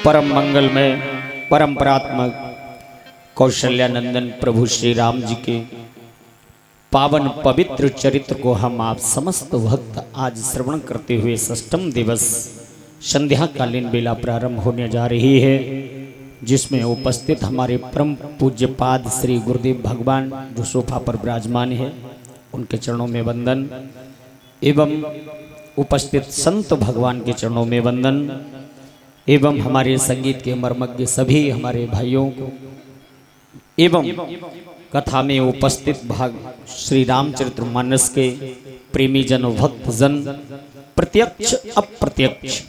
परम मंगल में परंपरात्मक कौशल्यानंदन प्रभु श्री राम जी के पावन पवित्र चरित्र को हम आप समस्त भक्त आज श्रवण करते हुए षष्ठम दिवस संध्याकालीन बेला प्रारंभ होने जा रही है, जिसमें उपस्थित हमारे परम पूज्यपाद श्री गुरुदेव भगवान जो सोफा पर विराजमान है, उनके चरणों में वंदन एवं उपस्थित संत भगवान के चरणों में वंदन एवं हमारे संगीत के मर्मज्ञ सभी हमारे भाइयों को एवं कथा में उपस्थित भाग श्री रामचरितमानस के प्रेमी जन भक्त जन प्रत्यक्ष अप्रत्यक्ष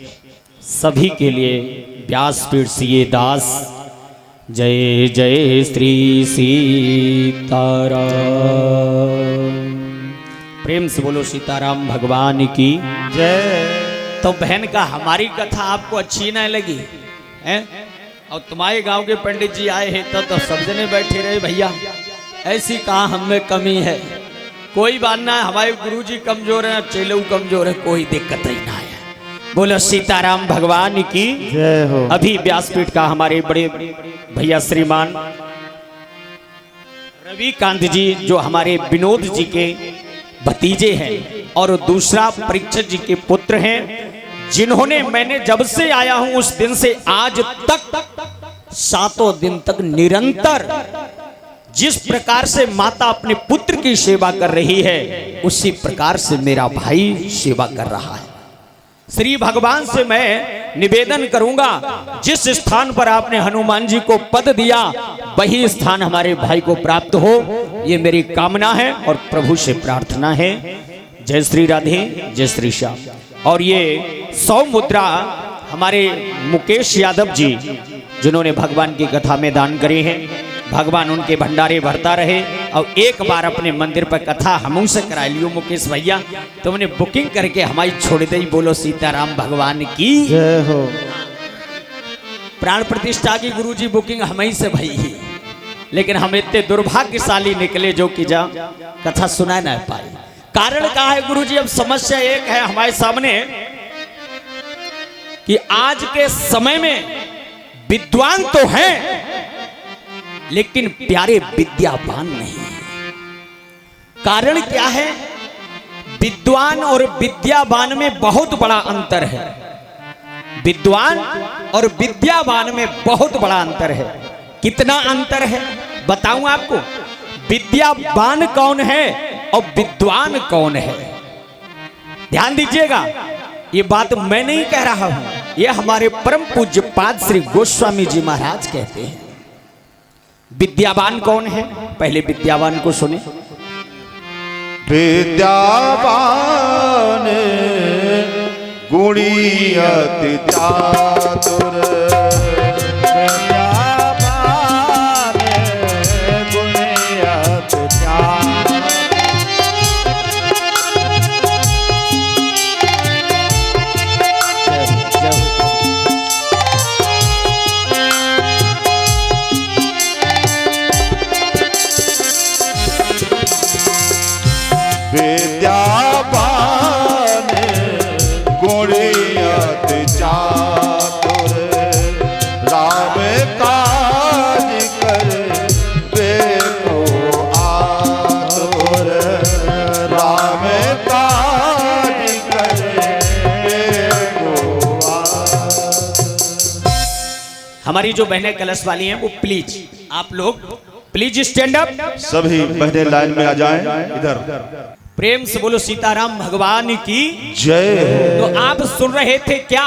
सभी के लिए व्यासपीठ से ये दास जय जय श्री सीताराम। प्रेम से बोलो सीताराम भगवान की जय। तो बहन का हमारी कथा आपको अच्छी ना लगी हैं? और तुम्हारे गांव के पंडित जी आए हैं तो सब जने बैठे रहे, भैया ऐसी कहाँ हम में कमी है, कोई बात ना, हमारे गुरुजी कमजोर है, चेलऊ कमजोर है, कोई दिक्कत ही ना है। बोलो सीताराम भगवान की जय हो। अभी व्यासपीठ का हमारे बड़े भैया श्रीमान रविकांत जी जो हमारे विनोद जी के भतीजे हैं और दूसरा परीक्षित जी के पुत्र हैं, जिन्होंने मैंने जब से आया हूं उस दिन से आज तक 7 दिन तक निरंतर जिस प्रकार से माता अपने पुत्र की सेवा कर रही है उसी प्रकार से मेरा भाई सेवा कर रहा है। श्री भगवान से मैं निवेदन करूंगा, जिस स्थान पर आपने हनुमान जी को पद दिया वही स्थान हमारे भाई को प्राप्त हो, ये मेरी कामना है और प्रभु से प्रार्थना है। जय श्री राधे, जय श्री श्याम। और ये 100 मुद्रा हमारे मुकेश यादव जी जिन्होंने भगवान की कथा में दान करे हैं, भगवान उनके भंडारे भरता रहे। और एक बार अपने मंदिर पर कथा हम से करा लियो मुकेश भैया, तुमने बुकिंग करके हमारी छोड़ दी। बोलो सीताराम भगवान की जय हो। प्राण प्रतिष्ठा की गुरुजी बुकिंग हम ही से भई, लेकिन हम इतने दुर्भाग्यशाली निकले जो कि जा कथा सुना ना पाए। कारण क्या है गुरुजी? अब समस्या एक है हमारे सामने कि आज के समय में विद्वान तो हैं लेकिन प्यारे विद्यावान नहीं है। कारण क्या है? विद्वान और विद्यावान में बहुत बड़ा अंतर है। विद्वान और विद्यावान में बहुत बड़ा अंतर है। कितना अंतर है बताऊं आपको? विद्यावान कौन है और विद्वान कौन है? ध्यान दीजिएगा, ये बात मैं नहीं कह रहा हूं, ये हमारे परम पूज्य पाद श्री गोस्वामी जी महाराज कहते हैं। विद्यावान कौन है? पहले विद्यावान को सुने। विद्यावान गुणी अति चातुर, विद्यावान गुणी अति चातुर, विद्यावान गुणी अति चातुर, राम काज कर देखो आतुर, राम काज कर देखो आतुर। हमारी जो बहनें कलश वाली हैं वो प्लीज आप लोग प्लीज स्टैंड अप, सभी बहनें लाइन में आ जाएं। इधर प्रेम से बोलो सीताराम भगवान की जय। तो आप सुन रहे थे क्या?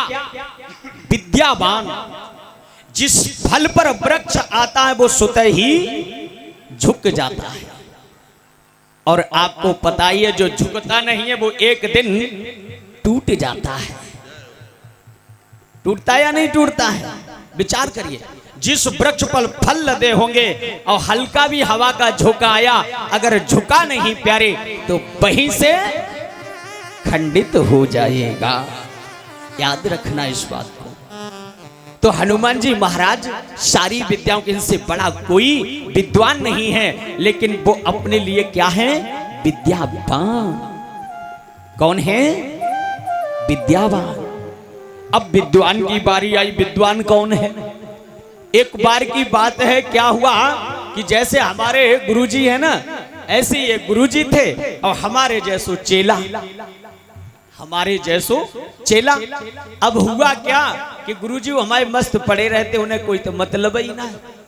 विद्यावान जिस फल पर वृक्ष आता है वो स्वतः ही झुक जाता है, और आपको पता ही है जो झुकता नहीं है वो एक दिन टूट जाता है। टूटता या नहीं टूटता है? विचार करिए, जिस वृक्ष पर फल लदे होंगे और हल्का भी हवा का झोंका आया, अगर झुका नहीं प्यारे तो वहीं से खंडित हो जाएगा। याद रखना इस बात को। तो हनुमान जी महाराज सारी विद्याओं के इनसे बड़ा कोई विद्वान नहीं है, लेकिन वो अपने लिए क्या है? विद्यावान। कौन है? विद्यावान। अब विद्वान की बारी आई। विद्वान कौन है? एक बार की बात है, क्या हुआ कि जैसे हमारे गुरुजी है ना, ऐसे ये गुरुजी थे और हमारे जैसो चेला, हमारे जैसो चेला। अब हुआ क्या कि गुरुजी हमारे मस्त पड़े रहते, उन्हें कोई तो मतलब ही ना है।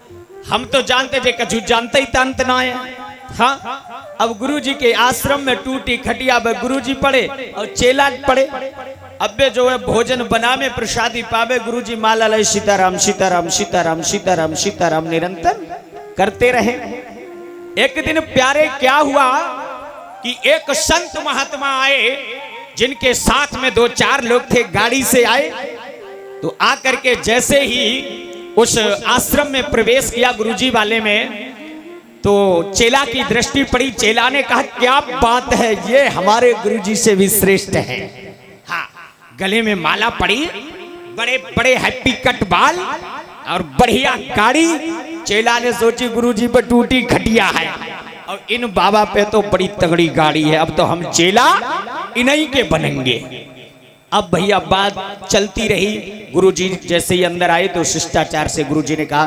हम तो जानते थे, कछु जानते ही तंत ना है। हाँ, अब गुरुजी के आश्रम में टूटी खटिया पे गुरुजी पड़े और चेला पड़े। अबे जो है भोजन बना में प्रसादी पावे, गुरुजी माला लय सीताराम सीताराम सीताराम सीताराम सीताराम निरंतर करते रहे। एक दिन प्यारे क्या हुआ कि एक संत महात्मा आए, जिनके साथ में 2-4 लोग थे, गाड़ी से आए। तो आकर के जैसे ही उस आश्रम में प्रवेश किया गुरुजी वाले में, तो चेला की दृष्टि पड़ी। चेला ने कहा, क्या बात है, ये हमारे गुरुजी से भी श्रेष्ठ है। हाँ, गले में माला पड़ी, बड़े बड़े हैप्पी कट बाल और बढ़िया गाड़ी। चेला ने सोची गुरुजी पर टूटी खटिया है और इन बाबा पे तो बड़ी तगड़ी गाड़ी है, अब तो हम चेला इन्हीं के बनेंगे। अब भैया बात चलती रही। गुरुजी जैसे ही अंदर आए तो शिष्टाचार से गुरुजी ने कहा,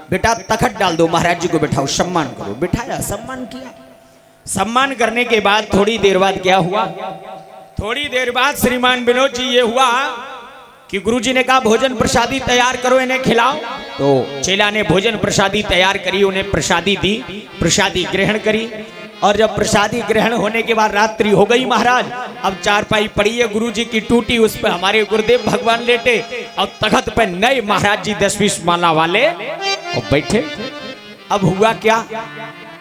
बेटा तखत डाल दो, महाराज जी को बिठाओ, सम्मान करो। बिठाया, सम्मान किया। सम्मान करने के बाद थोड़ी देर बाद क्या हुआ, थोड़ी देर बाद श्रीमान विनोद जी ये हुआ कि गुरुजी ने कहा, भोजन प्रसादी तैयार करो, इन्हें खिलाओ। तो चेला ने भोजन प्रसादी तैयार करी, उन्हें प्रसादी दी, प्रसादी ग्रहण करी। और जब प्रसादी ग्रहण होने के बाद रात्रि हो गई महाराज, अब चारपाई पड़ी है गुरुजी की टूटी, उस पर हमारे गुरुदेव भगवान लेटे और तखत पे नए महाराज जी 10-20 माला वाले और बैठे। अब हुआ क्या,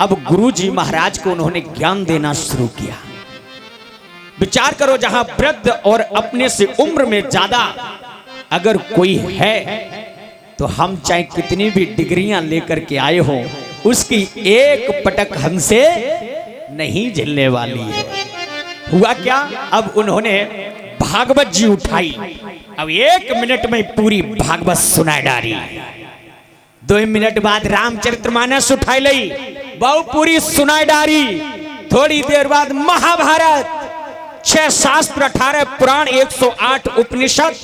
अब गुरुजी महाराज को उन्होंने ज्ञान देना शुरू किया। विचार करो, जहां वृद्ध और अपने से उम्र में ज्यादा अगर कोई है, तो हम चाहे कितनी भी डिग्रियां लेकर के आए हो, उसकी एक पटक हमसे नहीं झेलने वाली है। हुआ क्या, अब उन्होंने भागवत जी उठाई। अब 1 मिनट में पूरी भागवत सुनाई डाली। 2 मिनट बाद रामचरितमानस उठाई लई, बहु पूरी सुनाई डाली। थोड़ी देर बाद महाभारत, 6 शास्त्र, 18 पुराण, 108 उपनिषद,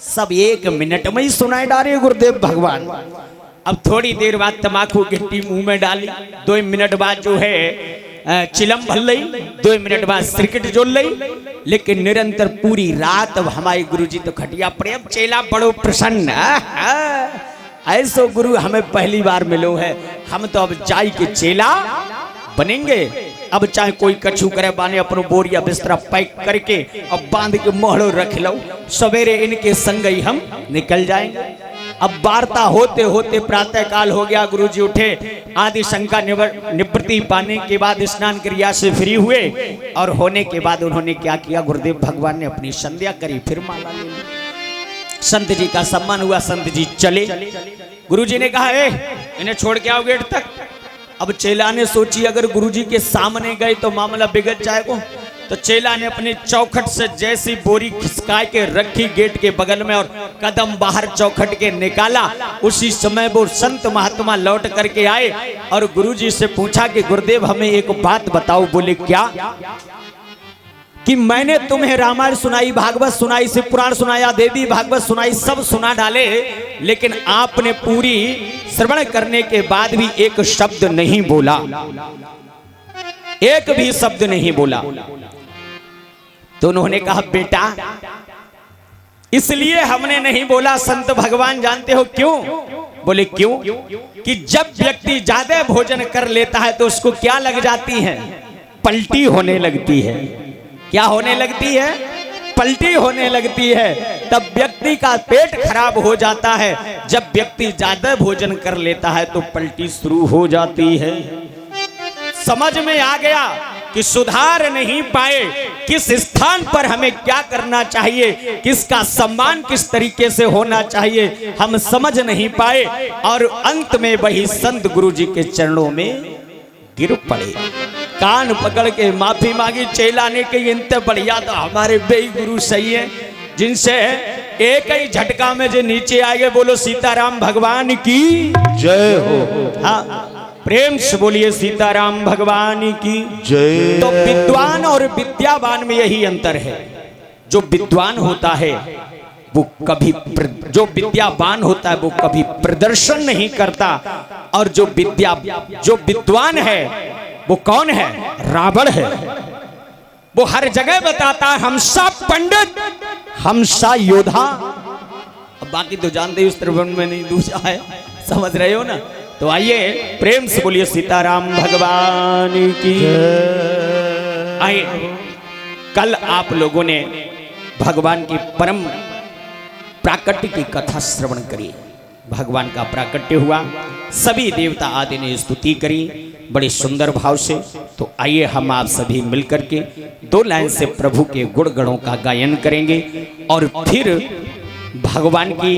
सब 1 मिनट में ही सुनाई डाले गुरुदेव भगवान। अब थोड़ी देर बाद तमाकू गिट्टी मुंह में डाली। 2 मिनट बाद जो है चिलम भल लई, 2 मिनट बाद क्रिकेट जोल लई। लेकिन निरंतर पूरी रात अब हमारे गुरुजी तो खटिया पड़े। अब चेला बड़ो प्रसन्न, ऐसो गुरु हमें पहली बार मिलो है, हम तो अब जाई के चेला बनेंगे। अब चाहे कोई कछु करे, बाने अपनो बोरिया बिस्तरा पैक करके अब बांध के मोहड़ो रख लो, सवेरे इनके संग ही हम निकल जाएंगे। अब वार्ता होते होते प्रातः काल हो गया। गुरुजी उठे, आदि शंका निवृत्ति पाने के बाद स्नान क्रिया से फ्री हुए और होने के बाद उन्होंने क्या किया, गुरुदेव भगवान ने अपनी संध्या करी, फिर माला ले ली। संत जी का सम्मान हुआ, संत जी चले। गुरुजी ने कहा, इन्हें छोड़ के आओ गेट तक। अब चेला ने सोची, अगर गुरुजी के सामने गए तो मामला बिगड़ जाएगा। तो चेला ने अपनी चौखट से जैसी बोरी खिसका के रखी गेट के बगल में और कदम बाहर चौखट के निकाला। उसी समय वो संत महात्मा लौट करके आए और गुरुजी से पूछा कि गुरुदेव हमें एक बात बताओ। बोले क्या, कि मैंने तुम्हें रामायण सुनाई, भागवत सुनाई, शिव पुराण सुनाया, देवी भागवत सुनाई, सब सुना डाले, लेकिन आपने पूरी श्रवण करने के बाद भी एक शब्द नहीं बोला, एक भी शब्द नहीं बोला। तो उन्होंने कहा, बेटा इसलिए हमने नहीं बोला, संत भगवान जानते हो क्यों? बोले क्यों? कि जब व्यक्ति ज्यादा भोजन कर लेता है तो उसको क्या लग जाती है, पलटी होने लगती है। क्या होने लगती है? पलटी होने लगती है। तब व्यक्ति का पेट खराब हो जाता है। जब व्यक्ति ज्यादा भोजन कर लेता है तो पलटी शुरू हो जाती है। समझ में आ गया कि सुधार नहीं पाए, किस स्थान पर हमें क्या करना चाहिए, किसका सम्मान किस तरीके से होना चाहिए, हम समझ नहीं पाए और अंत में वही संत गुरु जी के चरणों में गिर पड़े। कान पकड़ के माफी मांगी। चेला ने कही, इनते बढ़िया तो हमारे बेई गुरु सही है, जिनसे एक ही झटका में जो नीचे आएंगे। बोलो सीताराम भगवान की जय हो। हाँ, प्रेम से बोलिए सीताराम भगवान की जय। तो विद्वान और विद्यावान में यही अंतर है। जो विद्वान होता है वो कभी जो विद्यावान होता है वो कभी प्रदर्शन नहीं करता, और जो विद्वान है वो कौन है? रावण है। वो हर जगह बताता है हम सा पंडित, हम सा योद्धा। अब बाकी तो जानते ही उस त्रिभुवन में नहीं दूसरा है, समझ रहे हो ना? तो आइए प्रेम से बोलिए सीताराम भगवान की। आइए, कल आप लोगों ने भगवान की परम प्राकट्य की कथा श्रवण करी। भगवान का प्राकट्य हुआ, सभी देवता आदि ने स्तुति करी बड़े सुंदर भाव से। तो आइए हम आप सभी मिलकर के 2 लाइन से प्रभु के गुण गणों का गायन करेंगे और फिर भगवान की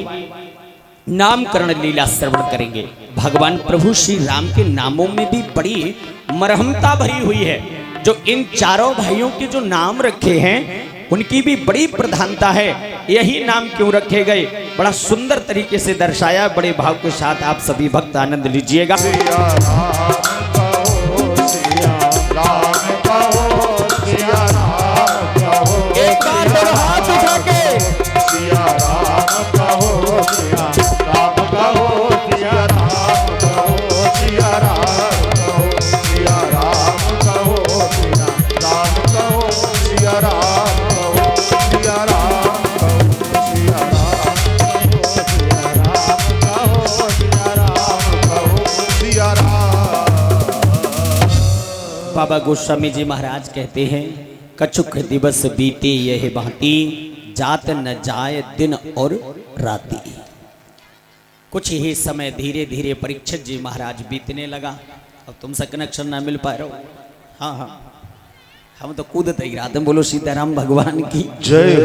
नामकरण लीला श्रवण करेंगे। भगवान प्रभु श्री राम के नामों में भी बड़ी मरहमता भरी हुई है। जो इन चारों भाइयों के जो नाम रखे हैं उनकी भी बड़ी प्रधानता है। यही नाम क्यों रखे गए, बड़ा सुंदर तरीके से दर्शाया। बड़े भाव के साथ आप सभी भक्त आनंद लीजिएगा। एक बार दोनों हाथ उठा के बाबा गोस्वामी जी महाराज कहते हैं, कछुक दिवस बीते यह भांति, जात न जाए दिन और राती। कुछ ही समय धीरे धीरे परीक्षित जी महाराज बीतने लगा। अब तुमसे कनेक्शन ना मिल पा रहा हो। हाँ हाँ, हम तो कूदते ही रात में। बोलो सीताराम भगवान की जय।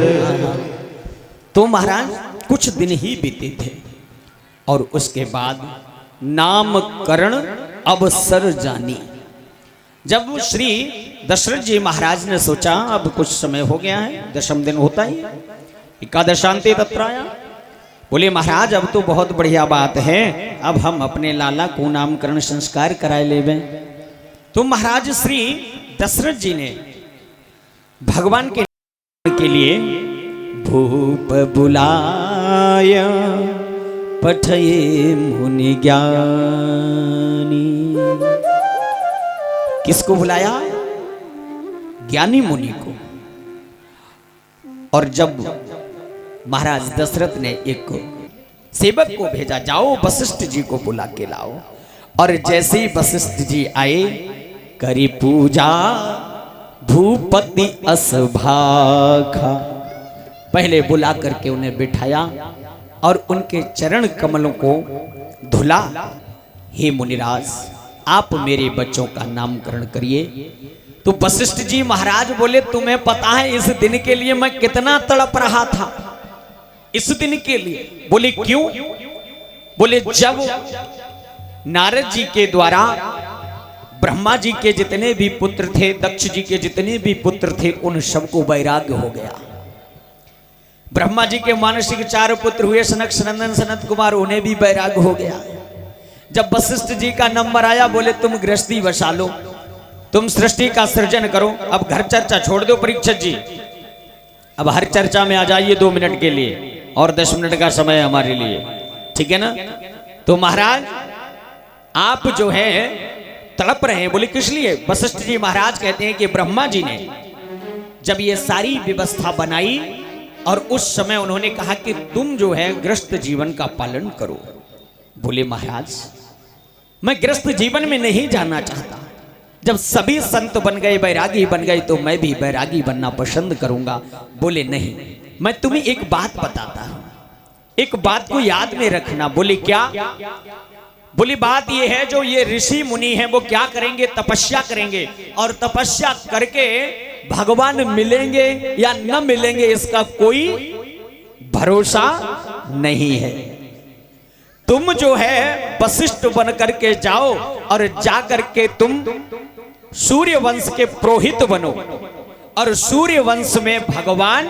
तो महाराज कुछ दिन ही बीते थे और उसके बाद नामकरण अवसर जानी। जब श्री दशरथ जी महाराज ने सोचा अब कुछ समय हो गया है, 10वें दिन होता ही, एकादशांते तत्राया। बोले महाराज अब तो बहुत बढ़िया बात है, अब हम अपने लाला को नामकरण संस्कार कराए लेवे। तो महाराज श्री दशरथ जी ने भगवान के लिए भूप बुलाया, पठये मुनि ज्ञानी। किसको बुलाया? ज्ञानी मुनि को। और जब महाराज दशरथ ने एक सेवक को भेजा, जाओ वशिष्ठ जी को बुला के लाओ। और जैसे ही वशिष्ठ जी आए, करी पूजा भूपति असभाखा। पहले बुला करके उन्हें बिठाया और उनके चरण कमलों को धुला। हे मुनिराज, आप मेरे बच्चों का नामकरण करिए। तो वशिष्ठ जी महाराज बोले, तुम्हें पता है इस दिन के लिए मैं कितना तड़प रहा था, इस दिन के लिए। बोले क्यों? बोले जब नारद जी के द्वारा ब्रह्मा जी के जितने भी पुत्र थे, दक्ष जी के जितने भी पुत्र थे, उन सबको वैराग्य हो गया। ब्रह्मा जी के मानसिक 4 पुत्र हुए, सनक सनंदन सनत कुमार, उन्हें भी वैराग्य हो गया। जब वशिष्ठ जी का नंबर आया, बोले तुम गृहस्थी बसा लो, तुम सृष्टि का सृजन करो, अब घर चर्चा छोड़ दो परीक्षित जी, अब हर चर्चा में आ जाइए 2 मिनट के लिए, और 10 मिनट का समय हमारे लिए, ठीक है ना? तो महाराज आप जो है तड़प रहे हैं। बोले किस लिए? वशिष्ठ जी महाराज कहते हैं कि ब्रह्मा जी ने जब ये सारी व्यवस्था बनाई और उस समय उन्होंने कहा कि तुम जो है गृहस्थ जीवन का पालन करो। बोले महाराज मैं गृहस्थ जीवन में नहीं जाना चाहता, जब सभी संत बन गए, बैरागी बन गए, तो मैं भी बैरागी बनना पसंद करूंगा। बोले नहीं, मैं तुम्हें एक बात बताता हूं, एक बात को याद में रखना। बोले क्या? बोली बात ये है, जो ये ऋषि मुनि हैं वो क्या करेंगे? तपस्या करेंगे, और तपस्या करके भगवान मिलेंगे या न मिलेंगे इसका कोई भरोसा नहीं है। तुम जो है वशिष्ठ बन करके जाओ और जा करके तुम सूर्य वंश के पुरोहित बनो, और सूर्य वंश में भगवान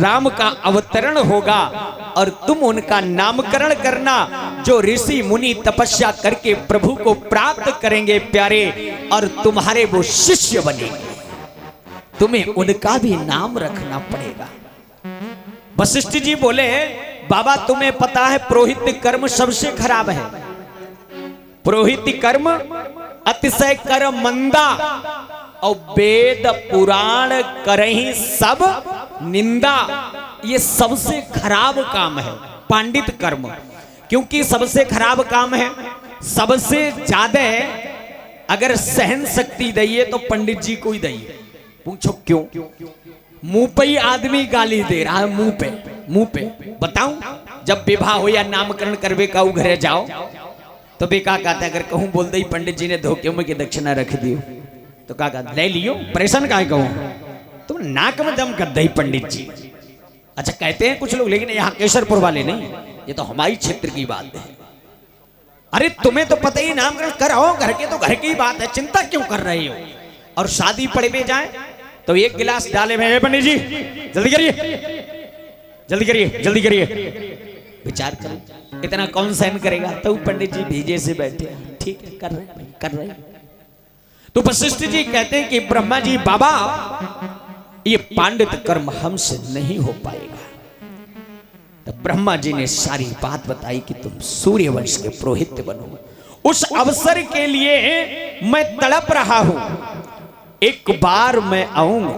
राम का अवतरण होगा और तुम उनका नामकरण करना। जो ऋषि मुनि तपस्या करके प्रभु को प्राप्त करेंगे प्यारे, और तुम्हारे वो शिष्य बनेंगे, तुम्हें उनका भी नाम रखना पड़ेगा। वशिष्ठ जी बोले बाबा तुम्हें पता है पुरोहित कर्म सबसे खराब है, पुरोहित कर्म अतिशय कर मंदा और वेद पुराण करही सब निंदा, ये सबसे खराब काम है पांडित कर्म, क्योंकि सबसे खराब काम है। सबसे ज्यादा अगर सहन शक्ति दइए तो पंडित जी को ही दइए। पूछो क्यों? मुंह पे ही आदमी गाली दे रहा है, मुंह पे बताऊं। जब विवाह हो या नामकरण करवे का घरे जाओ तो बेका कहता है, अगर कहूं बोल दई पंडित जी ने धोखे में की दक्षिणा रख दियो तो का कहता ले लियो, परेशान काहे कहूं, तुम नाक में दम कर दई पंडित जी। अच्छा कहते हैं कुछ लोग, लेकिन यहाँ केसरपुर वाले नहीं, ये तो हमारी क्षेत्र की बात है। अरे तुम्हें तो पता ही नामकरण कराओ, घर के तो घर की बात है, चिंता क्यों कर रहे हो। और शादी पड़े में जाए तो एक गिलास डाले में, पंडित जी जल्दी करिए जल्दी करिए जल्दी करिए, विचार करो इतना कौन सहन करेगा। तो पंडित जी भीजे से बैठे, ठीक है कर रहे। तो वशिष्ठ जी कहते हैं कि ब्रह्मा जी बाबा ये पांडित कर्म हमसे नहीं हो पाएगा। तो ब्रह्मा जी ने सारी बात बताई कि तुम सूर्यवंश के पुरोहित बनो। उस अवसर के लिए मैं तड़प रहा हूं, एक बार मैं आऊंगा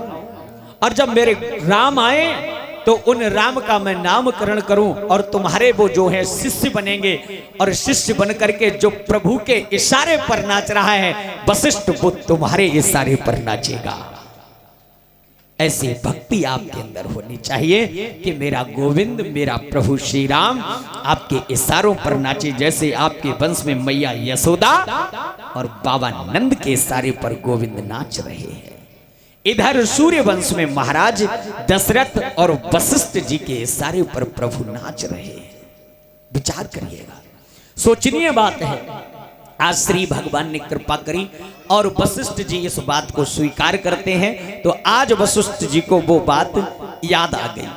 और जब मेरे राम आए तो उन राम का मैं नामकरण करूं और तुम्हारे वो जो है शिष्य बनेंगे, और शिष्य बन करके जो प्रभु के इशारे पर नाच रहा है वशिष्ठ वो तुम्हारे इशारे पर नाचेगा। ऐसी भक्ति आपके अंदर होनी चाहिए कि मेरा गोविंद मेरा प्रभु श्री राम आपके इशारों पर नाचे, जैसे आपके वंश में मैया यशोदा और बाबा नंद के इशारे पर गोविंद नाच रहे हैं। इधर सूर्य वंश में महाराज दशरथ और वशिष्ठ जी के इशारे पर प्रभु नाच रहे हैं। विचार करिएगा, सोचनीय बात है। आज श्री भगवान ने कृपा करी और वशिष्ठ जी इस बात को स्वीकार करते हैं, तो आज वशिष्ठ जी को वो बात याद आ गई।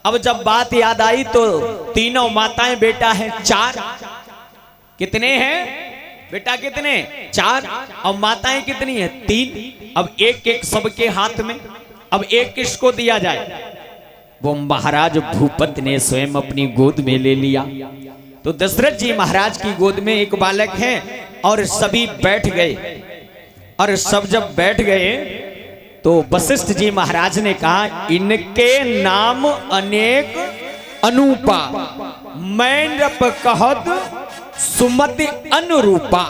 अब जब बात याद आई तो तीनों माताएं बेटा है 4, कितने हैं बेटा, कितने 4, और माताएं कितनी है 3। अब एक एक सबके हाथ में, अब एक किसको दिया जाए। वो महाराज भूपति ने स्वयं अपनी गोद में ले लिया। तो दशरथ जी महाराज की गोद में एक बालक है और सभी बैठ गए, और सब जब बैठ गए तो वशिष्ठ जी महाराज ने कहा इनके नाम अनेक अनुपा, मैं नृप कहत सुमति अनुरूपा।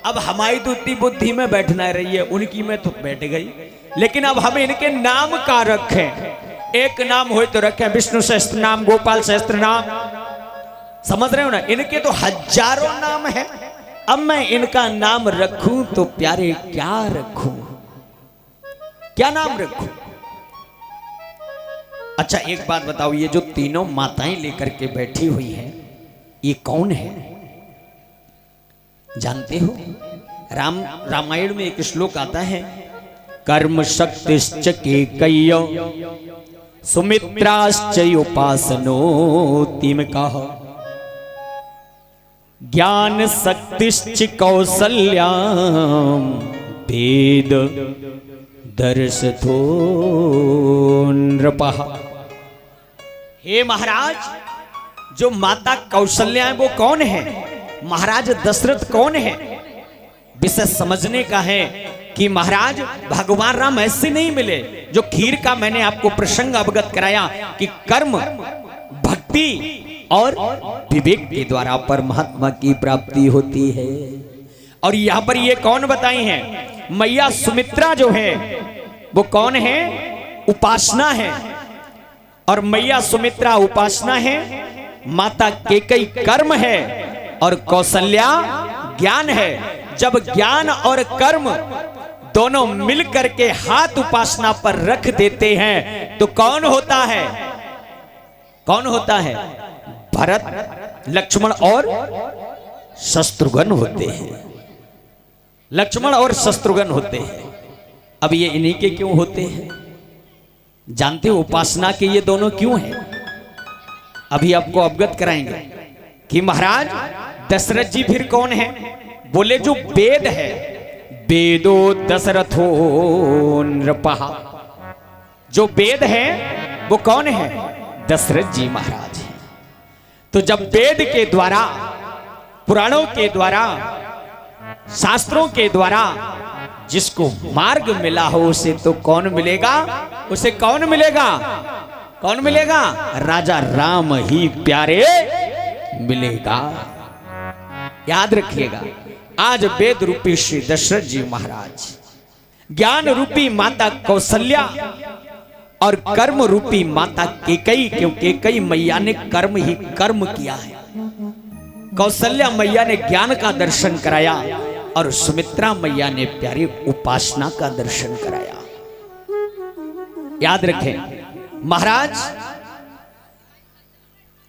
अब हमारी तो इतनी बुद्धि में बैठना रही है, उनकी में तो बैठ गई, लेकिन अब हम इनके नाम का रखें। एक नाम हो तो रखें विष्णु सहस्त्र नाम, गोपाल सहस्त्र नाम, समझ रहे हो ना। इनके तो हजारों नाम है, अब मैं इनका नाम रखूं तो प्यारे क्या रखूं, क्या नाम रखूं। अच्छा एक बात बताओ, ये जो तीनों माताएं लेकर के बैठी हुई हैं ये कौन है जानते हो? रामायण में एक श्लोक आता है, कर्म शक्तिश्च केकय्यो सुमित्राश्च उपासनो तीम कहा, ज्ञान शक्तिश्च कौसल्याम वेद दर्शथो नृपः। हे महाराज, जो माता कौशल्या है वो कौन है, महाराज दशरथ कौन है? विषय समझने का है कि महाराज भगवान राम ऐसे नहीं मिले। जो खीर का मैंने आपको प्रसंग अवगत कराया कि कर्म भक्ति और विवेक के द्वारा परमात्मा की प्राप्ति होती है। और यहाँ पर ये कौन बताई है? मैया सुमित्रा जो है वो कौन है? उपासना है। और मैया सुमित्रा उपासना है, माता केकई कर्म है और कौशल्या ज्ञान है। जब ज्ञान और कर्म दोनों मिल करके हाथ उपासना पर रख देते हैं तो कौन होता है? कौन होता है? भरत, लक्ष्मण और शत्रुघ्न होते हैं। लक्ष्मण और शत्रुघ्न होते हैं। अब ये इन्हीं के क्यों होते हैं जानते हो? उपासना के ये दोनों क्यों हैं अभी आपको अवगत कराएंगे कि महाराज दशरथ जी फिर कौन है? बोले जो वेद है, वेदो दशरथो नृपः। जो वेद है वो कौन है? दशरथ जी महाराज हैं। तो जब वेद के द्वारा, पुराणों के द्वारा, शास्त्रों के द्वारा जिसको मार्ग मिला हो उसे तो कौन मिलेगा? उसे कौन मिलेगा? कौन मिलेगा? राजा राम ही प्यारे मिलेगा। याद रखिएगा, आज वेद रूपी श्री दशरथ जी महाराज, ज्ञान रूपी माता कौशल्या और कर्म रूपी माता केकई, क्योंकि केकई मैया ने कर्म ही कर्म किया है। कौशल्या मैया ने ज्ञान का दर्शन कराया और सुमित्रा मैया ने प्यारी उपासना का दर्शन कराया। याद रखें महाराज,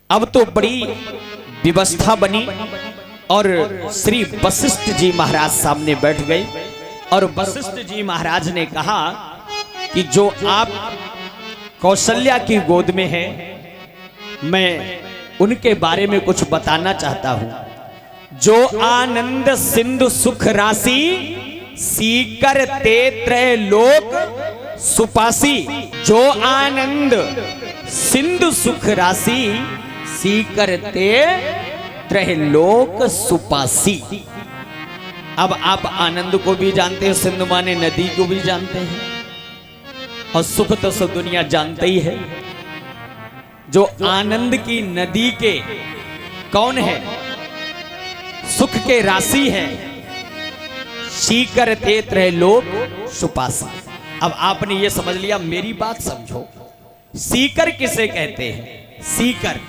अब तो बड़ी व्यवस्था बनी और श्री वशिष्ठ जी महाराज सामने बैठ गए और वशिष्ठ जी महाराज ने कहा कि जो आप कौशल्या की गोद में है, मैं उनके बारे में कुछ बताना चाहता हूं। जो आनंद सिंधु सुख राशि, सीकर ते त्रैलोक सुपासी। जो आनंद सिंधु सुख राशि, सीकर ते त्रैलोक सुपासी। अब आप आनंद को भी जानते हैं, सिंधु माने नदी को भी जानते हैं, और सुख तो सब दुनिया जानते ही है। जो आनंद की नदी के कौन है? सुख के राशि है, सीकर ते त्रैलोक सुपासी। अब आपने ये समझ लिया, मेरी बात समझो। सीकर किसे कहते हैं? सीकर,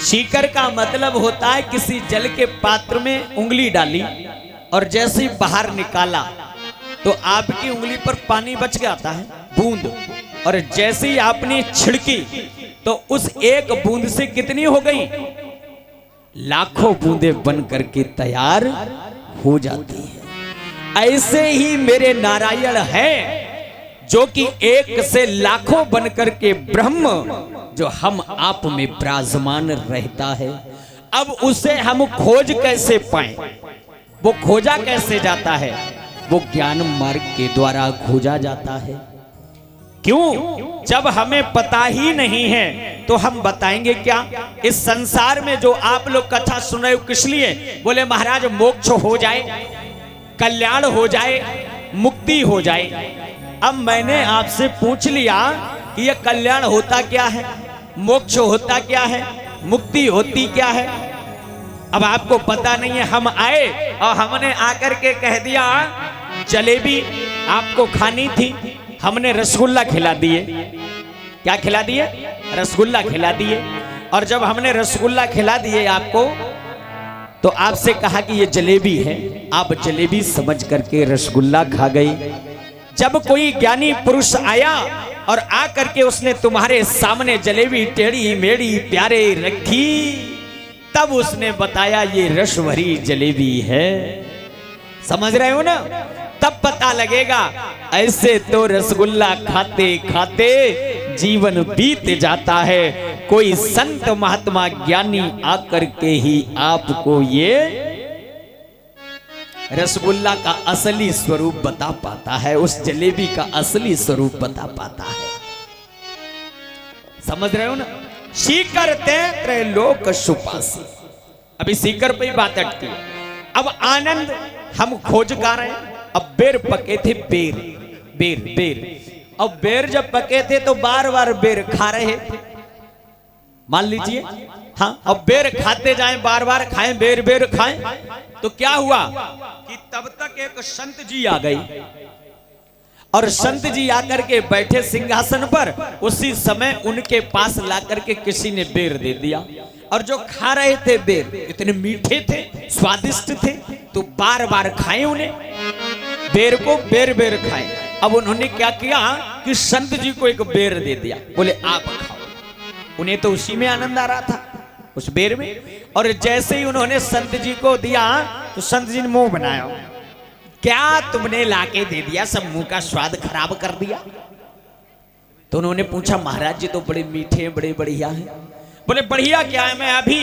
सीकर का मतलब होता है किसी जल के पात्र में उंगली डाली और जैसे ही बाहर निकाला तो आपकी उंगली पर पानी बच जाता है, बूंद, और जैसे ही आपने छिड़की तो उस एक बूंद से कितनी हो गई? लाखों बूंदें बन करके तैयार हो जाती है। ऐसे ही मेरे नारायण है जो कि एक से लाखों बन करके ब्रह्म जो हम आप में विराजमान रहता है। अब उसे हम खोज कैसे पाएं? वो खोजा कैसे जाता है? वो ज्ञान मार्ग के द्वारा खोजा जाता है। क्यों? जब हमें पता ही नहीं है तो हम बताएंगे क्या? इस संसार में जो आप लोग कथा सुन रहे हो किस लिए? बोले महाराज मोक्ष हो जाए, कल्याण हो जाए, मुक्ति हो जाए। अब मैंने आपसे पूछ लिया कि ये कल्याण होता क्या है, मोक्ष होता क्या है, मुक्ति होती क्या है? अब आपको पता नहीं है। हम आए और हमने आकर के कह दिया जलेबी आपको खानी थी, हमने रसगुल्ला खिला दिए। क्या खिला दिए? रसगुल्ला खिला दिए। और जब हमने रसगुल्ला खिला दिए आपको तो आपसे कहा कि ये जलेबी है, आप जलेबी समझ करके रसगुल्ला खा गई। जब कोई ज्ञानी पुरुष आया और आ करके उसने तुम्हारे सामने जलेबी टेढ़ी मेढ़ी प्यारे रखी, तब उसने बताया ये रस भरी जलेबी है। समझ रहे हो ना? तब पता लगेगा। ऐसे तो रसगुल्ला खाते खाते जीवन बीत जाता है। कोई संत महात्मा ज्ञानी आकर के ही आपको ये रसगुल्ला का असली स्वरूप बता पाता है, उस जलेबी का असली स्वरूप बता पाता है। समझ रहे हो ना? सीकर ते त्रैलोक सुपासी। अभी सीकर पे ही बात अटकी। अब आनंद हम खोज कर रहे हैं। अब बेर पके थे, बेर बेर बेर। अब बेर जब पके थे तो बार बार बेर खा रहे थे, मान लीजिए। हाँ, अब बेर खाते जाएं, बार बार खाएं, बेर बेर खाएं। तो क्या हुआ कि तब तक एक संत जी आ गई और संत जी आकर के बैठे सिंहासन पर। उसी समय उनके पास लाकर के किसी ने बेर दे दिया और जो खा रहे थे बेर इतने मीठे थे, स्वादिष्ट थे, तो बार बार खाए उन्हें बेर को, बेर बेर खाए। अब उन्होंने क्या किया कि संत जी को एक बेर दे दिया, बोले आप खाओ। उन्हें तो उसी में आनंद आ रहा था, उस बेर में। और जैसे ही उन्होंने संत जी को दिया तो संत जी ने मुंह बनाया, क्या तुमने लाके दे दिया, सब मुंह का स्वाद खराब कर दिया। तो उन्होंने पूछा महाराज जी तो बड़े मीठे, बड़े बढ़िया हैं। बोले बढ़िया क्या है, मैं अभी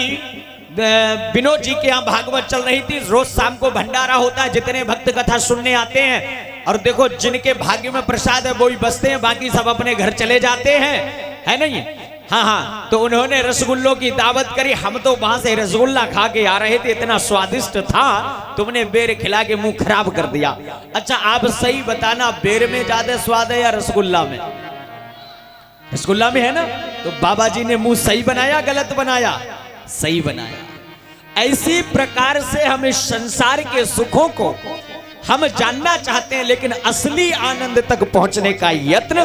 विनोद जी के यहाँ भागवत चल रही थी, रोज शाम को भंडारा होता है, जितने भक्त कथा सुनने आते हैं। और देखो जिनके भाग्य में प्रसाद है वो ही बसते हैं, बाकी सब अपने घर चले जाते हैं, है नहीं? हाँ हाँ, तो उन्होंने रसगुल्लों की दावत करी। हम तो वहां से रसगुल्ला खा के आ रहे थे, इतना स्वादिष्ट था, तुमने बेर खिला के मुंह खराब कर दिया। अच्छा आप सही बताना, बेर में ज्यादा स्वाद है या रसगुल्ला में? रसगुल्ला में है ना। तो बाबा जी ने मुंह सही बनाया गलत बनाया? सही बनाया। ऐसी प्रकार से हम इस संसार के सुखों को हम जानना चाहते हैं, लेकिन असली आनंद तक पहुंचने का यत्न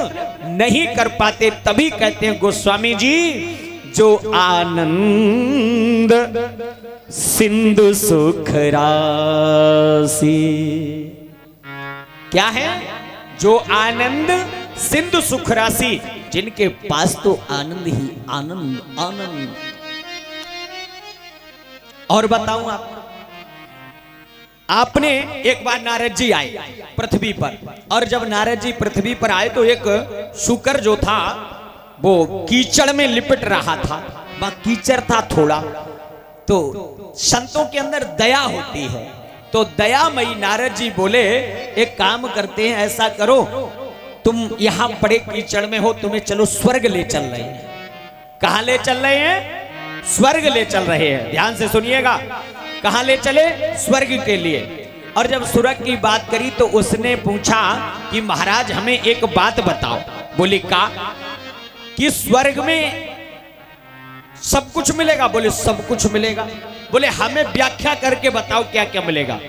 नहीं कर पाते। तभी कहते हैं गोस्वामी जी, जो आनंद सिंधु सुख राशि। क्या है? जो आनंद सिंधु सुख राशि, जिनके पास तो आनंद ही आनंद आनंद। और बताऊं आपने एक बार नारद जी आए पृथ्वी पर, और जब नारद जी पृथ्वी पर आए तो एक शुकर जो था वो कीचड़ में लिपट रहा था। वह कीचड़ था थोड़ा, तो संतों के अंदर दया होती है, तो दयामयी नारद जी बोले एक काम करते हैं, ऐसा करो तुम यहां बड़े कीचड़ में हो, तुम्हें चलो स्वर्ग ले चल रहे हैं। कहां ले चल रहे हैं? स्वर्ग ले चल रहे हैं। ध्यान से सुनिएगा, कहां ले चले? स्वर्ग के लिए। और जब स्वर्ग की बात करी तो उसने पूछा कि महाराज हमें एक बात बताओ। बोले का? कि स्वर्ग में सब कुछ मिलेगा? बोले सब कुछ मिलेगा। बोले हमें व्याख्या करके बताओ क्या क्या मिलेगा।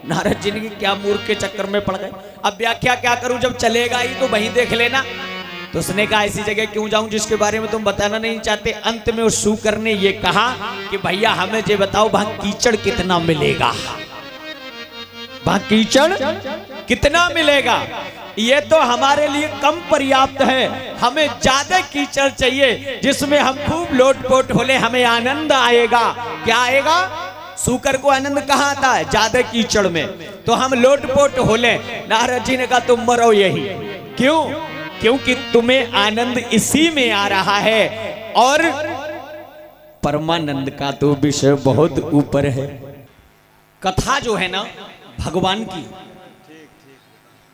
नारद जी ने क्या मूर्ख के चक्कर में पड़ गए, अब व्याख्या क्या करूं, जब चलेगा ही तो वहीं देख लेना। तो उसने कहा ऐसी जगह क्यों जाऊं जिसके बारे में तुम बताना नहीं चाहते। अंत में उस शुकर ने ये कहा कि भैया हमें ये बताओ वहां कीचड़ कितना मिलेगा, वहां कीचड़ कितना मिलेगा। ये तो हमारे लिए कम पर्याप्त है, हमें ज्यादा कीचड़ चाहिए जिसमें हम खूब लोटपोट होले, हमें आनंद आएगा। क्या आएगा? शुकर को आनंद कहाँ आता है? ज्यादा कीचड़ में। तो हम लोटपोट होले। नारद जी ने कहा तुम मरो यही। क्यों? क्योंकि तुम्हें आनंद इसी में आ रहा है, और परमानंद का तो विषय बहुत ऊपर है। कथा जो है ना भगवान की,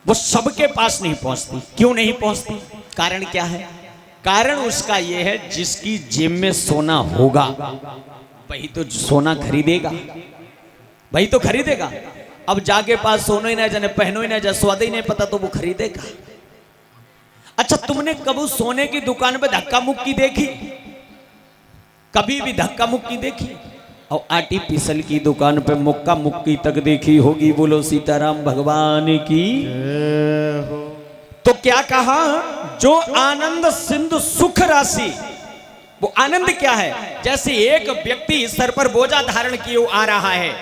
वो सबके पास नहीं पहुंचती। क्यों नहीं पहुंचती? कारण क्या है? कारण उसका यह है, जिसकी जेब में सोना होगा वही तो सोना खरीदेगा, वही तो खरीदेगा। अब जाके पास सोनो ही ना जाने, पहनो ही ना जाए, स्वाद ही नहीं पता, तो वो खरीदेगा। अच्छा तुमने कभी सोने की दुकान पे धक्का मुक्की देखी? कभी भी धक्का मुक्की देखी? और आर्टिफिशियल की दुकान पे मुक्का मुक्की तक देखी होगी। बोलो सीताराम भगवान की। तो क्या कहा? जो आनंद सिंधु सुख राशि। वो आनंद क्या है? जैसे एक व्यक्ति सर पर बोझा धारण किए आ रहा है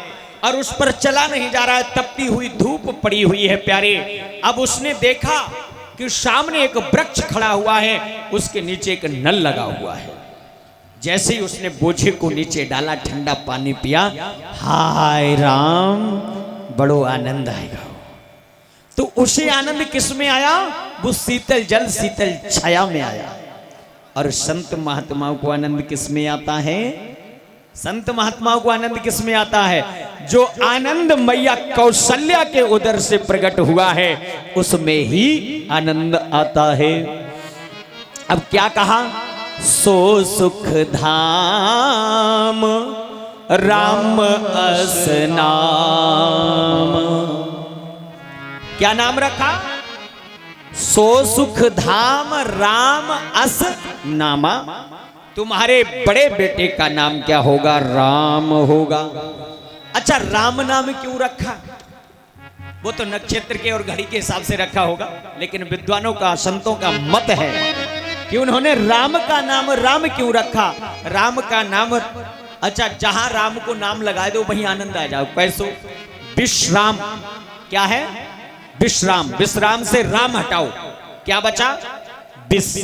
और उस पर चला नहीं जा रहा है, तपती हुई धूप पड़ी हुई है प्यारे। अब उसने देखा कि सामने एक वृक्ष खड़ा हुआ है, उसके नीचे एक नल लगा हुआ है। जैसे ही उसने बोझे को नीचे डाला, ठंडा पानी पिया, हाय राम बड़ो आनंद आएगा। तो उसे आनंद किस में आया? वो शीतल जल शीतल छाया में आया। और संत महात्माओं को आनंद किस में आता है? संत महात्माओं को आनंद किस में आता है? जो आनंद मैया कौशल्या के उदर से प्रकट हुआ है उसमें ही आनंद आता है। अब क्या कहा? सो सुख धाम राम अस नाम। क्या नाम रखा? सो सुख धाम राम अस नामा। तुम्हारे बड़े बेटे का नाम क्या होगा? राम होगा। अच्छा राम नाम क्यों रखा? वो तो नक्षत्र के और घड़ी के हिसाब से रखा होगा, लेकिन विद्वानों का संतों का मत है कि उन्होंने राम का नाम राम क्यों रखा? राम का नाम, अच्छा जहां राम को नाम लगा दो वहीं आनंद आ जाओ। कैसो? विश्राम। क्या है? विश्राम। विश्राम से राम हटाओ, क्या बचा? विष।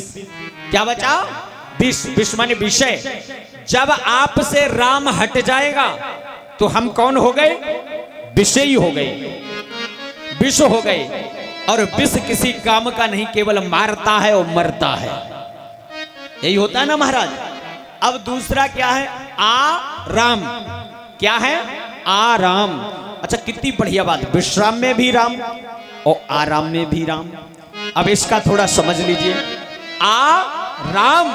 क्या बचा? विष। विष माने विषय। जब आप से राम हट जाएगा तो हम कौन हो गए? विषयी हो गए, विष हो गए। और विष किसी काम का नहीं, केवल मारता है और मरता है। यही होता है ना महाराज। अब दूसरा क्या है? आराम। क्या है? आराम। अच्छा कितनी बढ़िया बात, विश्राम में भी राम और आराम में भी राम। अब इसका थोड़ा समझ लीजिए। आराम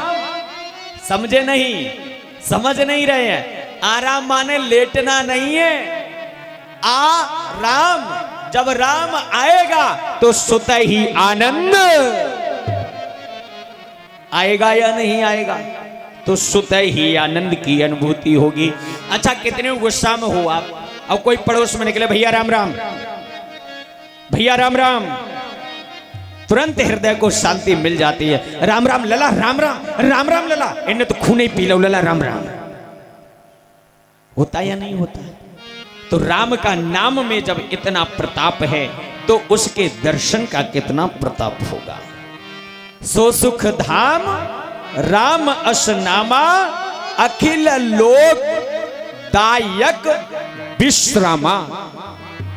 समझे नहीं, समझ नहीं रहे हैं। आराम माने लेटना नहीं है, राम, जब राम आएगा तो सुत ही आनंद आएगा या नहीं आएगा, तो सुत ही आनंद की अनुभूति होगी। अच्छा, कितने गुस्सा में हो आप, अब कोई पड़ोस में निकले, भैया राम राम, भैया राम राम, तुरंत हृदय को शांति मिल जाती है। राम राम लला, राम राम, राम राम लला, इन्हें तो खून ही पी लो लला, राम राम। होता या नहीं होता? तो राम का नाम में जब इतना प्रताप है तो उसके दर्शन का कितना प्रताप होगा। सो सुख धाम राम असनामा, अखिल लोक दायक विश्रामा।